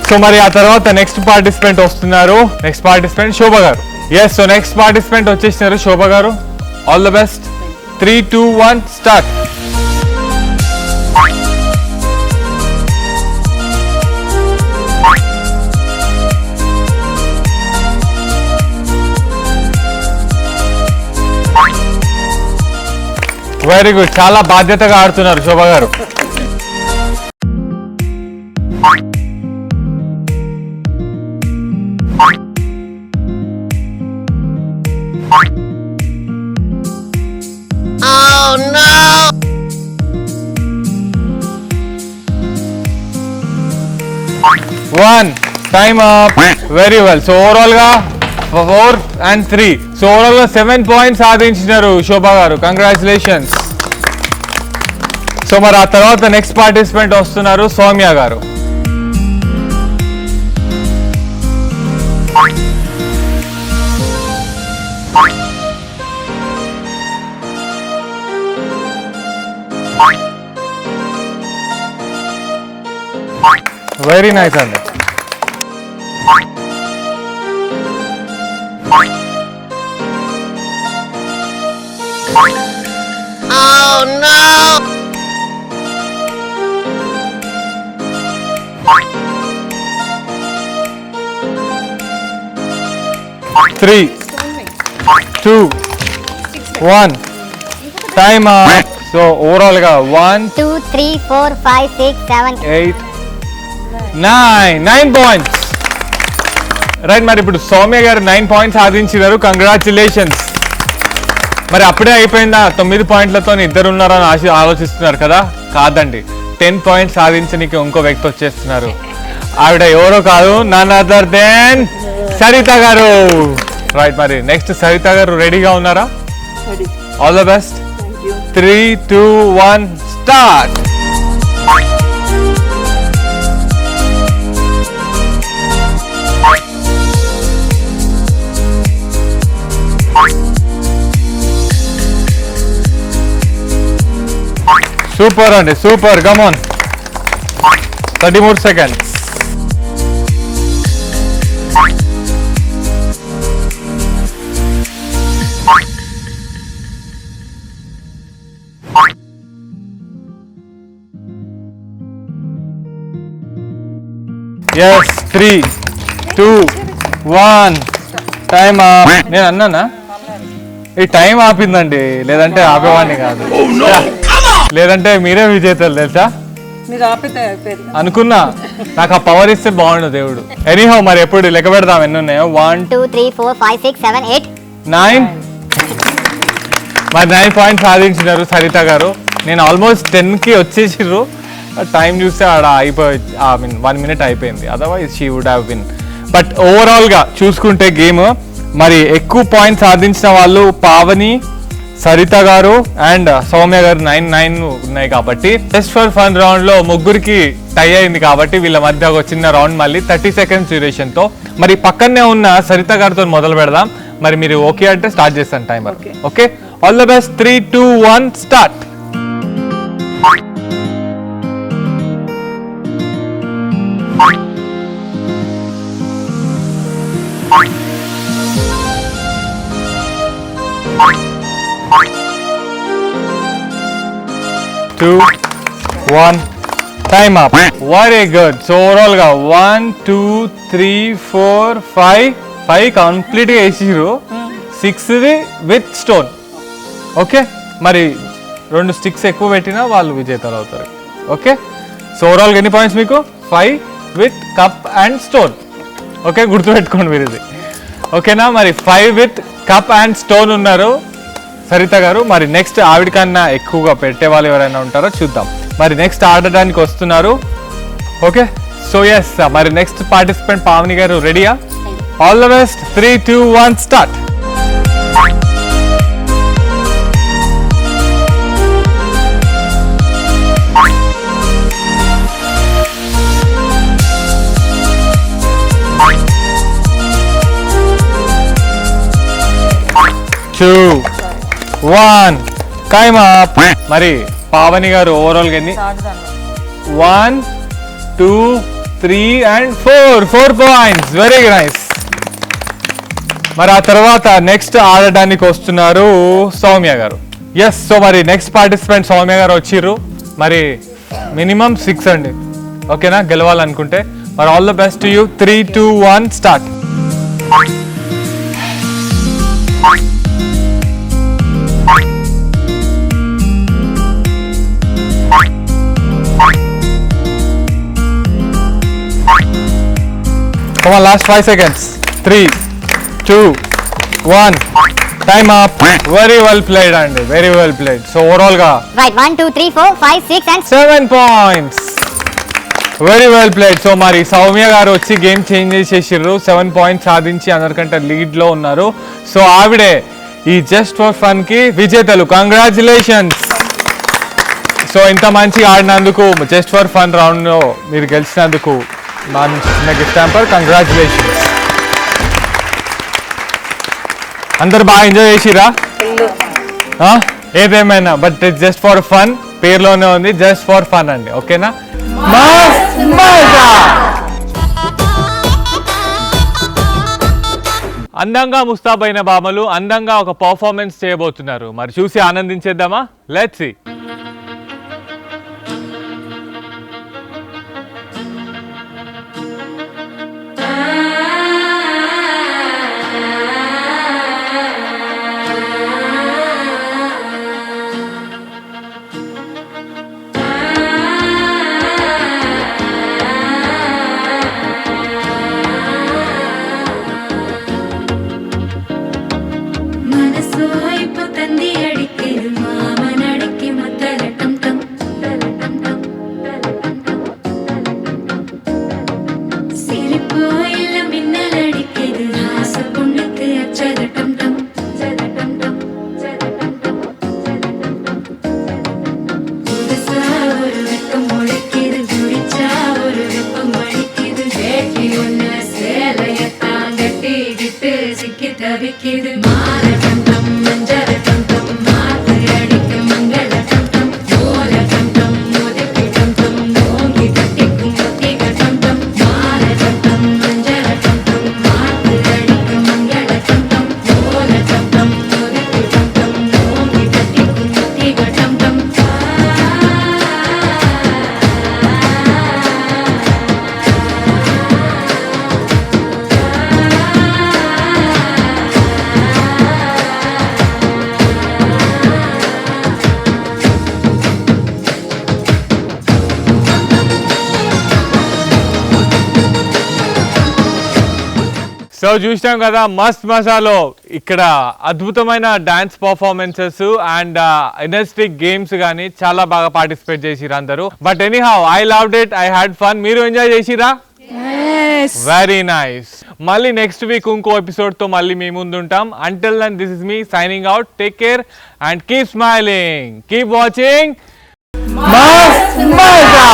సో మరి ఆ తర్వాత నెక్స్ట్ పార్టిసిపెంట్ వస్తున్నారు. నెక్స్ట్ పార్టిసిపెంట్ శోభ గారు. ఎస్, సో నెక్స్ట్ పార్టిసిపెంట్ వచ్చేసినారు శోభ గారు. All the best. 3, 2, 1 start. Very good, చాలా బాధ్యతగా ఆడుతున్నారు శోభ గారు. One, time up. Very well. So overall గా 4 and 3. So overall గా 7 points సాధించినారు శోభా గారు. కంగ్రాచులేషన్స్. సో మరి ఆ తర్వాత నెక్స్ట్ పార్టిసిపెంట్ వస్తున్నారు సౌమ్య గారు. వెరీ నైస్ అండి. Three, 2, 1. Time up. So overall గా 1, 2, 3, 4, 5, 6, 7, 8, 9 points. రైట్, మరి ఇప్పుడు సౌమ్య గారు 9 పాయింట్స్ సాధించారు. కంగ్రాచులేషన్స్. మరి అప్పుడే అయిపోయిందా? 9 పాయింట్లతో ఇద్దరు ఉన్నారని ఆలోచిస్తున్నారు కదా? కాదండి, 10 పాయింట్స్ సాధించడానికి ఇంకో వ్యక్తి వచ్చేస్తున్నారు. ఆవిడ ఎవరో కాదు, నన్ అదర్ దెన్ సరిత గారు. రైట్, మరి నెక్స్ట్ సరిత గారు రెడీగా ఉన్నారా? All the best. 3, 2, 1 start. Super అండి, సూపర్. కమాన్. 33 seconds. ఎస్, 3, 2, 1 టైం ఆప్. నేను అన్నానా ఈ టైం ఆపిందండి, లేదంటే ఆపేవాడిని కాదు. లేదంటే మీరే విజేతలు తెలుసా అనుకున్నా. నాకు ఆ పవర్ ఇస్తే బాగుండు దేవుడు. ఎనీహౌ, మరి ఎప్పుడు లెక్క పెడదాం ఎన్ని ఉన్నాయో. 1, 2, 3, 4, 5, 6, 7, 8, 9. మరి 9 పాయింట్స్ సాధించినారు సరిత గారు. నేను ఆల్మోస్ట్ 10కి వచ్చేసిర్రు. టైం చూస్తే ఆడ అయిపోయి 1 minute అయిపోయింది. Otherwise she would have win. But ఓవరాల్గా చూసుకుంటే గేమ్ మరి ఎక్కువ పాయింట్స్ సాధించిన వాళ్ళు పావని, సరిత గారు అండ్ సౌమ్య గారు 9 ఉన్నాయి కాబట్టి జస్ట్ ఫర్ ఫన్ రౌండ్ లో ముగ్గురికి టై అయింది కాబట్టి వీళ్ళ మధ్య ఒక చిన్న రౌండ్ మళ్ళీ 30 seconds డ్యూరేషన్ తో. మరి పక్కనే ఉన్న సరిత గారితో మొదలు పెడదాం. మరి మీరు ఓకే అంటే స్టార్ట్ చేస్తాను timer. Okay, all the best. 3, 2, 1 start. Two, 1 time up. Very good. So overall గా 1, 2, 3, 4, 5 కంప్లీట్ గా వేసిరు. 6ది విత్ స్టోన్. ఓకే, మరి 2 sticks ఎక్కువ పెట్టినా వాళ్ళు విజేతలు అవుతారు. ఓకే, సో ఓవరాల్ ఎన్ని పాయింట్స్ మీకు? 5 with cup and stone. Okay, గుర్తుపెట్టుకోండి మీరు ఇది. ఓకేనా? మరి 5 విత్ కప్ అండ్ స్టోన్ ఉన్నారు సరిత గారు. మరి నెక్స్ట్ ఆవిడ కన్నా ఎక్కువగా పెట్టే వాళ్ళు ఎవరైనా ఉంటారో చూద్దాం. మరి నెక్స్ట్ ఆడడానికి వస్తున్నారు. ఓకే, సో ఎస్, మరి నెక్స్ట్ పార్టిసిపెంట్ పావని గారు రెడీయా? All the best. 3, 2, 1 start. Two, 1, time up. మరి పావని గారు ఓవరాల్ గా ఎన్ని? 1, 2, 3 and 4 పాయింట్స్. Very nice. మరి ఆ తర్వాత నెక్స్ట్ ఆడడానికి వస్తున్నారు సౌమ్య గారు. ఎస్, సో మరి నెక్స్ట్ పార్టిసిపెంట్ సౌమ్య గారు వచ్చిర్రు. మరి మినిమం 6 అండి, ఓకేనా గెలవాలనుకుంటే. మరి all the best to you. 3, 2, 1 start. Come on, last 5 seconds. 3, 2, 1. Time up. Very well played, Andy. Very well played. So overall ga Right, 1, 2, 3, 4, 5, 6 and 7 points. Very well played. So మరి సౌమ్య గారు వచ్చి గేమ్ చేంజ్ చేసేసారు. 7 పాయింట్స్ సాధించి అందరికంటే లీడ్ లో ఉన్నారు. సో ఆవిడే ఈ జస్ట్ ఫర్ ఫన్ కి విజేతలు. కంగ్రాచులేషన్స్. సో ఇంత మంచి ఆడినందుకు, జస్ట్ ఫర్ ఫన్ రౌండ్ లో మీరు గెలిచినందుకు నా నుంచి చిన్న గిఫ్ట్ హ్యాంపర్. కంగ్రాచులేషన్స్. అందరు బాగా ఎంజాయ్ చేసిరా? ఏదేమైనా but it's just for fun, పేరులోనే ఉంది జస్ట్ ఫర్ ఫన్ అండి, ఓకేనా? అందంగా ముస్తాబైన బామలు అందంగా ఒక పర్ఫార్మెన్స్ చేయబోతున్నారు. మరి చూసి ఆనందించేద్దామా? Let's see. సో చూసాం కదా మస్త్ మసాలో ఇక్కడ అద్భుతమైన dance performances and energetic games కానీ చాలా బాగా పార్టిసిపేట్ చేసిరు అందరూ. But anyhow I loved it, I had fun. మీరు ఎంజాయ్ చేసిరా? Very nice. మళ్ళీ నెక్స్ట్ వీక్ ఇంకో ఎపిసోడ్ తో మళ్ళీ మీ ముందు ఉంటాం. Until then this is me signing out. Take care and keep smiling, keep watching Mast మజా.